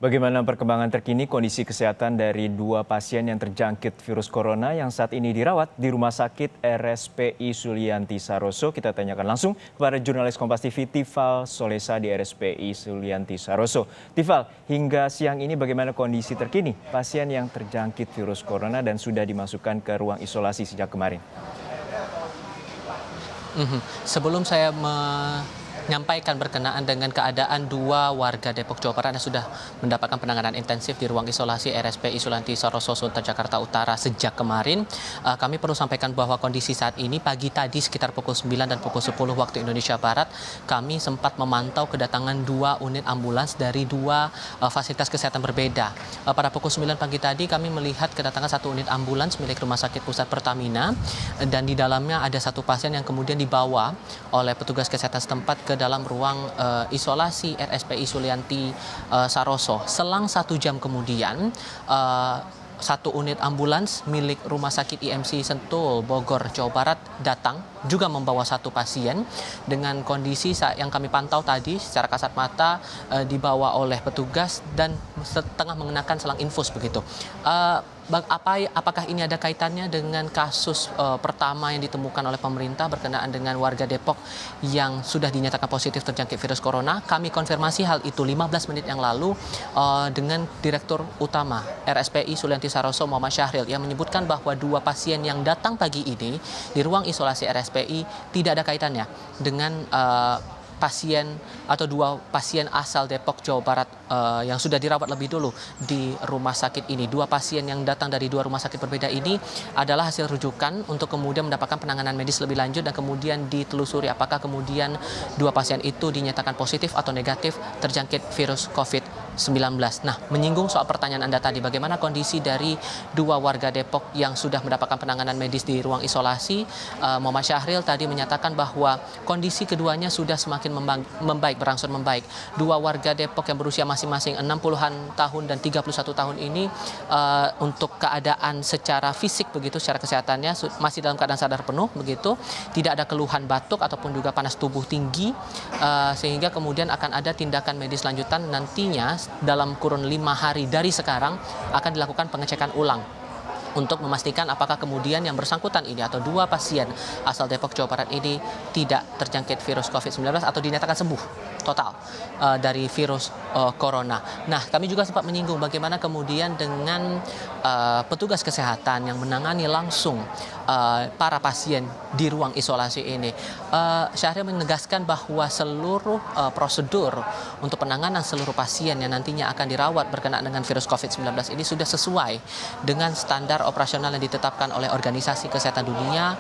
Bagaimana perkembangan terkini kondisi kesehatan dari dua pasien yang terjangkit virus corona yang saat ini dirawat di Rumah Sakit RSPI Sulianti Saroso? Kita tanyakan langsung kepada jurnalis Kompas TV Tifal Solesa di RSPI Sulianti Saroso. Tifal, hingga siang ini bagaimana kondisi terkini pasien yang terjangkit virus corona dan sudah dimasukkan ke ruang isolasi sejak kemarin? Sebelum saya menyampaikan berkenaan dengan keadaan dua warga Depok, Jawa Barat yang sudah mendapatkan penanganan intensif di ruang isolasi RSPI Sulianti Saroso, Sunter, Jakarta Utara sejak kemarin, kami perlu sampaikan bahwa kondisi saat ini pagi tadi sekitar pukul 9 dan pukul 10 waktu Indonesia Barat, kami sempat memantau kedatangan dua unit ambulans dari dua fasilitas kesehatan berbeda. Pada pukul 9 pagi tadi kami melihat kedatangan satu unit ambulans milik Rumah Sakit Pusat Pertamina dan di dalamnya ada satu pasien yang kemudian dibawa oleh petugas kesehatan setempat ke dalam ruang isolasi RSPI Sulianti Saroso. Selang 1 jam kemudian, satu unit ambulans milik Rumah Sakit IMC Sentul, Bogor, Jawa Barat datang juga membawa satu pasien dengan kondisi yang kami pantau tadi secara kasat mata dibawa oleh petugas dan setengah mengenakan selang infus begitu. Apakah ini ada kaitannya dengan kasus pertama yang ditemukan oleh pemerintah berkenaan dengan warga Depok yang sudah dinyatakan positif terjangkit virus corona? Kami konfirmasi hal itu 15 menit yang lalu dengan Direktur Utama RSPI Sulianti Saroso Muhammad Syahril yang menyebutkan bahwa dua pasien yang datang pagi ini di ruang isolasi RSPI tidak ada kaitannya dengan pasien atau dua pasien asal Depok, Jawa Barat yang sudah dirawat lebih dulu di rumah sakit ini. Dua pasien yang datang dari dua rumah sakit berbeda ini adalah hasil rujukan untuk kemudian mendapatkan penanganan medis lebih lanjut dan kemudian ditelusuri apakah kemudian dua pasien itu dinyatakan positif atau negatif terjangkit virus COVID-19. Nah, menyinggung soal pertanyaan Anda tadi, bagaimana kondisi dari dua warga Depok yang sudah mendapatkan penanganan medis di ruang isolasi, Muhammad Syahril tadi menyatakan bahwa kondisi keduanya sudah semakin membaik, berangsur membaik. Dua warga Depok yang berusia masing-masing 60-an tahun dan 31 tahun ini untuk keadaan secara fisik begitu, secara kesehatannya masih dalam keadaan sadar penuh begitu, tidak ada keluhan batuk ataupun juga panas tubuh tinggi, sehingga kemudian akan ada tindakan medis lanjutan nantinya dalam kurun 5 hari dari sekarang akan dilakukan pengecekan ulang untuk memastikan apakah kemudian yang bersangkutan ini atau dua pasien asal Depok, Jawa Barat ini tidak terjangkit virus COVID-19 atau dinyatakan sembuh total dari virus corona. Nah, kami juga sempat menyinggung bagaimana kemudian dengan petugas kesehatan yang menangani langsung para pasien di ruang isolasi ini. Syahril menegaskan bahwa seluruh prosedur untuk penanganan seluruh pasien yang nantinya akan dirawat berkenaan dengan virus COVID-19 ini sudah sesuai dengan standar operasional yang ditetapkan oleh Organisasi Kesehatan Dunia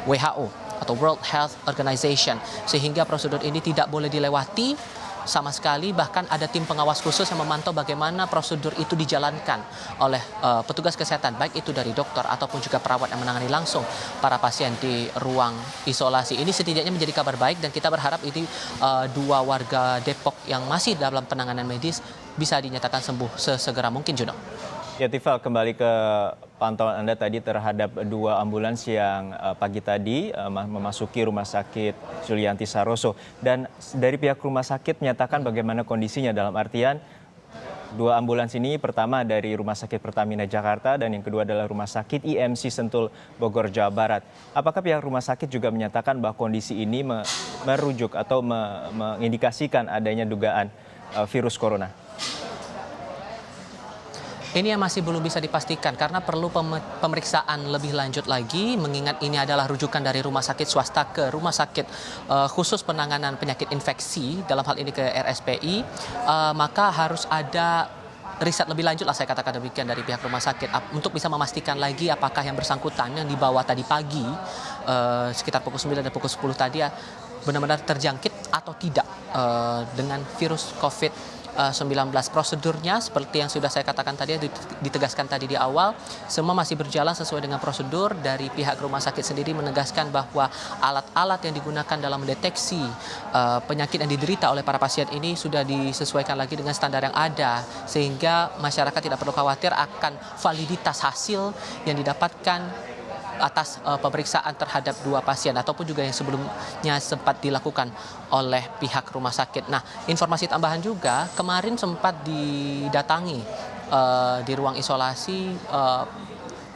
WHO atau World Health Organization, sehingga prosedur ini tidak boleh dilewati sama sekali. Bahkan ada tim pengawas khusus yang memantau bagaimana prosedur itu dijalankan oleh petugas kesehatan, baik itu dari dokter ataupun juga perawat yang menangani langsung para pasien di ruang isolasi. Ini setidaknya menjadi kabar baik dan kita berharap ini dua warga Depok yang masih dalam penanganan medis bisa dinyatakan sembuh sesegera mungkin, Juno. Ya, Tifal, kembali ke pantauan Anda tadi terhadap dua ambulans yang pagi tadi memasuki Rumah Sakit Sulianti Saroso. Dan dari pihak rumah sakit menyatakan bagaimana kondisinya, dalam artian dua ambulans ini pertama dari Rumah Sakit Pertamina Jakarta dan yang kedua adalah Rumah Sakit IMC Sentul, Bogor, Jawa Barat. Apakah pihak rumah sakit juga menyatakan bahwa kondisi ini merujuk atau mengindikasikan adanya dugaan virus corona? Ini yang masih belum bisa dipastikan karena perlu pemeriksaan lebih lanjut lagi, mengingat ini adalah rujukan dari rumah sakit swasta ke rumah sakit khusus penanganan penyakit infeksi, dalam hal ini ke RSPI, maka harus ada riset lebih lanjut lah, saya katakan demikian, dari pihak rumah sakit untuk bisa memastikan lagi apakah yang bersangkutan yang dibawa tadi pagi sekitar pukul 9 dan pukul 10 tadi benar-benar terjangkit atau tidak dengan virus COVID-19. Prosedurnya seperti yang sudah saya katakan tadi, ditegaskan tadi di awal, semua masih berjalan sesuai dengan prosedur. Dari pihak rumah sakit sendiri menegaskan bahwa alat-alat yang digunakan dalam mendeteksi penyakit yang diderita oleh para pasien ini sudah disesuaikan lagi dengan standar yang ada, sehingga masyarakat tidak perlu khawatir akan validitas hasil yang didapatkan atas pemeriksaan terhadap 2 pasien ataupun juga yang sebelumnya sempat dilakukan oleh pihak rumah sakit. Nah, informasi tambahan juga kemarin sempat didatangi di ruang isolasi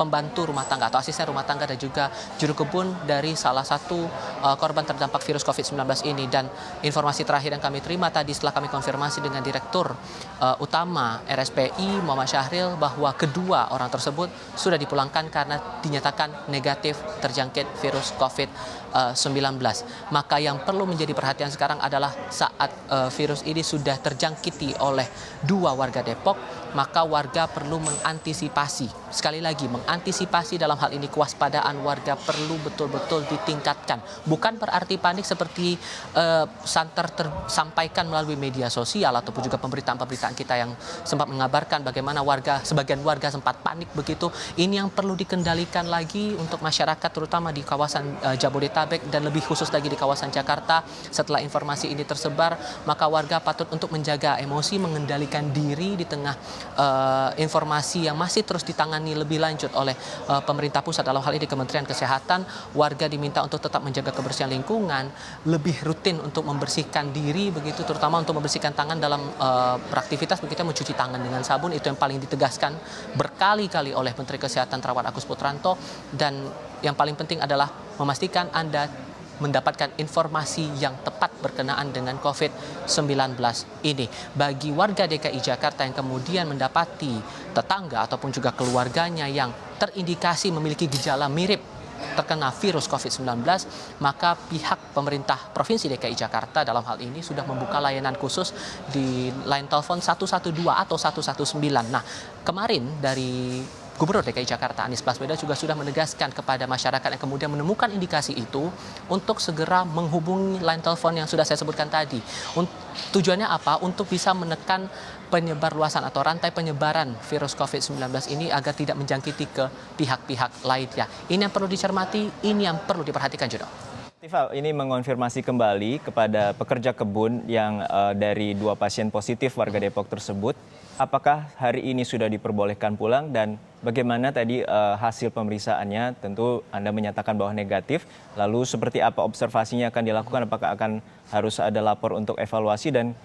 pembantu rumah tangga atau asisten rumah tangga dan juga juru kebun dari salah satu korban terdampak virus COVID-19 ini. Dan informasi terakhir yang kami terima tadi setelah kami konfirmasi dengan Direktur Utama RSPI Muhammad Syahril bahwa kedua orang tersebut sudah dipulangkan karena dinyatakan negatif terjangkit virus COVID-19. Maka yang perlu menjadi perhatian sekarang adalah saat virus ini sudah terjangkiti oleh 2 warga Depok, maka warga perlu mengantisipasi. Sekali lagi, mengantisipasi dalam hal ini kewaspadaan warga perlu betul-betul ditingkatkan. Bukan berarti panik seperti santer tersampaikan melalui media sosial ataupun juga pemberitaan-pemberitaan kita yang sempat mengabarkan bagaimana sebagian warga sempat panik begitu. Ini yang perlu dikendalikan lagi untuk masyarakat terutama di kawasan Jabodetabek dan lebih khusus lagi di kawasan Jakarta. Setelah informasi ini tersebar, maka warga patut untuk menjaga emosi, mengendalikan diri di tengah informasi yang masih terus ditangani lebih lanjut oleh pemerintah pusat, dalam hal ini Kementerian Kesehatan. Warga diminta untuk tetap menjaga kebersihan lingkungan, lebih rutin untuk membersihkan diri begitu, terutama untuk membersihkan tangan dalam beraktivitas begitu, mencuci tangan dengan sabun. Itu yang paling ditegaskan berkali-kali oleh Menteri Kesehatan Terawan Agus Putranto. Dan yang paling penting adalah memastikan Anda mendapatkan informasi yang tepat berkenaan dengan COVID-19 ini. Bagi warga DKI Jakarta yang kemudian mendapati tetangga ataupun juga keluarganya yang terindikasi memiliki gejala mirip terkena virus COVID-19, maka pihak pemerintah Provinsi DKI Jakarta dalam hal ini sudah membuka layanan khusus di line telepon 112 atau 119. Nah, kemarin dari Gubernur DKI Jakarta Anies Baswedan juga sudah menegaskan kepada masyarakat yang kemudian menemukan indikasi itu untuk segera menghubungi line telepon yang sudah saya sebutkan tadi. Tujuannya apa? Untuk bisa menekan penyebar luasan atau rantai penyebaran virus COVID-19 ini agar tidak menjangkiti ke pihak-pihak lainnya. Ini yang perlu dicermati, ini yang perlu diperhatikan juga. Tifal, ini mengonfirmasi kembali kepada pekerja kebun yang dari 2 pasien positif warga Depok tersebut. Apakah hari ini sudah diperbolehkan pulang dan bagaimana tadi hasil pemeriksaannya? Tentu Anda menyatakan bahwa negatif. Lalu seperti apa observasinya akan dilakukan? Apakah akan harus ada lapor untuk evaluasi? Dan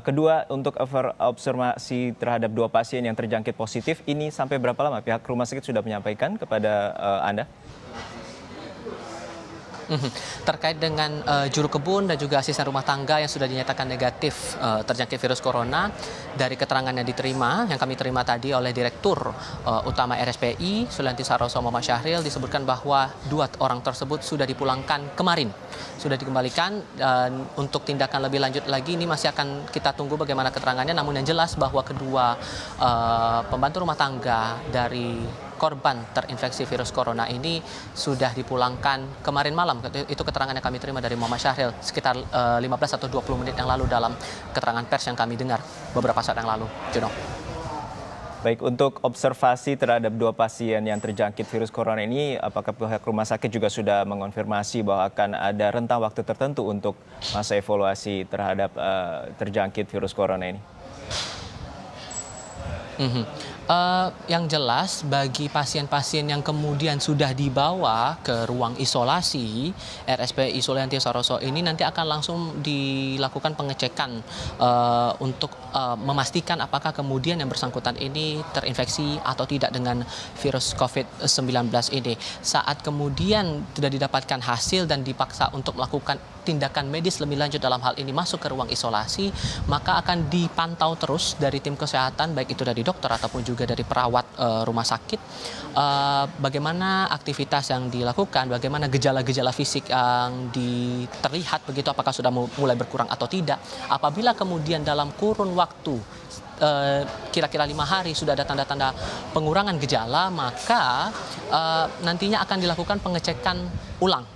kedua, untuk observasi terhadap 2 pasien yang terjangkit positif ini sampai berapa lama pihak rumah sakit sudah menyampaikan kepada Anda? Terkait dengan juru kebun dan juga asisten rumah tangga yang sudah dinyatakan negatif terjangkit virus corona, dari keterangan yang diterima, yang kami terima tadi oleh Direktur Utama RSPI Sulianti Saroso Muhammad Syahril, disebutkan bahwa 2 orang tersebut sudah dipulangkan kemarin, sudah dikembalikan. Dan untuk tindakan lebih lanjut lagi ini masih akan kita tunggu bagaimana keterangannya. Namun yang jelas bahwa kedua pembantu rumah tangga dari korban terinfeksi virus corona ini sudah dipulangkan kemarin malam. Itu keterangan yang kami terima dari Muhammad Syahril sekitar 15 atau 20 menit yang lalu dalam keterangan pers yang kami dengar beberapa saat yang lalu. Juno. Baik, untuk observasi terhadap 2 pasien yang terjangkit virus corona ini, apakah pihak rumah sakit juga sudah mengonfirmasi bahwa akan ada rentang waktu tertentu untuk masa evaluasi terhadap terjangkit virus corona ini? Yang jelas bagi pasien-pasien yang kemudian sudah dibawa ke ruang isolasi RSPI Sulianti Saroso ini nanti akan langsung dilakukan pengecekan untuk memastikan apakah kemudian yang bersangkutan ini terinfeksi atau tidak dengan virus COVID-19 ini. Saat kemudian sudah didapatkan hasil dan dipaksa untuk melakukan tindakan medis lebih lanjut dalam hal ini masuk ke ruang isolasi, maka akan dipantau terus dari tim kesehatan, baik itu dari dokter ataupun juga dari perawat rumah sakit, bagaimana aktivitas yang dilakukan, bagaimana gejala-gejala fisik yang terlihat begitu, apakah sudah mulai berkurang atau tidak. Apabila kemudian dalam kurun waktu kira-kira 5 hari sudah ada tanda-tanda pengurangan gejala, maka nantinya akan dilakukan pengecekan ulang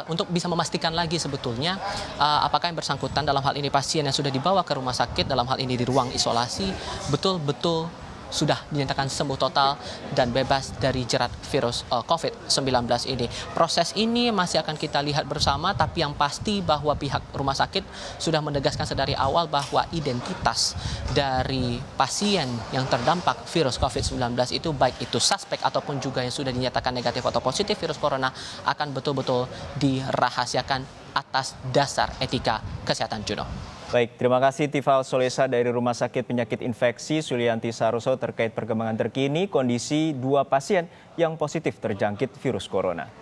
untuk bisa memastikan lagi sebetulnya apakah yang bersangkutan dalam hal ini pasien yang sudah dibawa ke rumah sakit dalam hal ini di ruang isolasi betul-betul sudah dinyatakan sembuh total dan bebas dari jerat virus COVID-19 ini. Proses ini masih akan kita lihat bersama, tapi yang pasti bahwa pihak rumah sakit sudah menegaskan sedari awal bahwa identitas dari pasien yang terdampak virus COVID-19 itu, baik itu suspek ataupun juga yang sudah dinyatakan negatif atau positif virus corona, akan betul-betul dirahasiakan atas dasar etika kesehatan, Juno. Baik, terima kasih Tifal Solesa dari Rumah Sakit Penyakit Infeksi Sulianti Saroso terkait perkembangan terkini kondisi 2 pasien yang positif terjangkit virus corona.